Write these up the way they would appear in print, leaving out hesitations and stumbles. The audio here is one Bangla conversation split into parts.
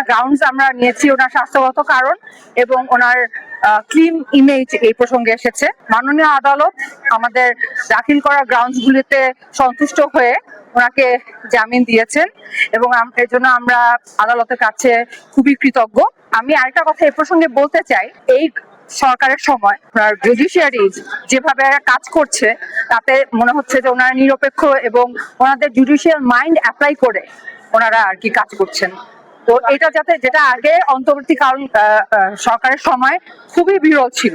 গ্রাউন্ডস আমরা নিয়েছি ওনার স্বাস্থ্যগত কারণ এবং ওনার ক্লিন ইমেজ এই প্রসঙ্গে এসেছে। মাননীয় আদালত আমাদের দাখিল করা গ্রাউন্ডস গুলিতে সন্তুষ্ট হয়ে ওনাকে জামিন দিয়েছেন এবং এর জন্য আমরা আদালতের কাছে খুবই কৃতজ্ঞ। আমি আরেকটা কথা এই প্রসঙ্গে বলতে চাই, এই সরকারের সময় জুডিশিয়ারি যেভাবে কাজ করছে তাতে মনে হচ্ছে যে ওনারা নিরপেক্ষ এবং ওনাদের জুডিশিয়াল মাইন্ড অ্যাপ্লাই করে ওনারা আর কি কাজ করছেন। তো এটা যেটা আগে অন্তর্বর্তীকালীন সরকারের সময় খুবই বিরল ছিল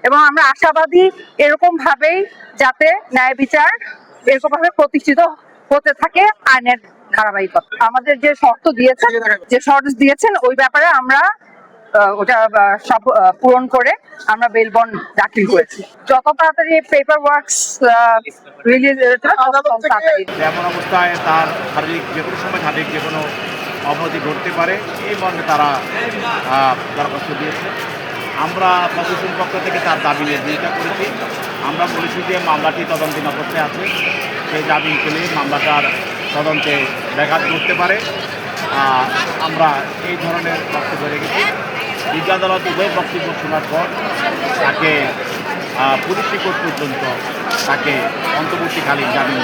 এবং আমরা আশাবাদী এরকম ভাবেই যাতে ন্যায় বিচার এরকম ভাবে প্রতিষ্ঠিত হতে থাকে আইনের ধারাবাহিকতা। আমাদের যে শর্ত দিয়েছেন ওই ব্যাপারে আমরা ওটা সব পূরণ করে আমরা বেল বন্ড দাখিল করেছি। যত তাড়াতাড়ি পেপার ওয়ার্কস রিলিজ এমন অবস্থায় তার শারীরিক যে কোনো সময় শারীরিক যে কোনো অবনতি ঘটতে পারে এই মর্মে তারা দরখাস্ত দিয়েছে। আমরা প্রশাসনের পক্ষ থেকে তার দাবি নির্দেশিত করেছি। আমরা বলেছি যে মামলাটি তদন্তের অবস্থায় আছে, সেই দাবি পেলে মামলাটার তদন্তে ব্যাঘাত ঘটতে পারে। আমরা এই ধরনের বক্তব্য রেখেছি। বিজ্ঞ আদালত উভয় বক্তব্য শোনার পর তাকে পুলিশ রিপোর্ট পর্যন্ত তাকে অন্তর্বর্তীকালীন জামিন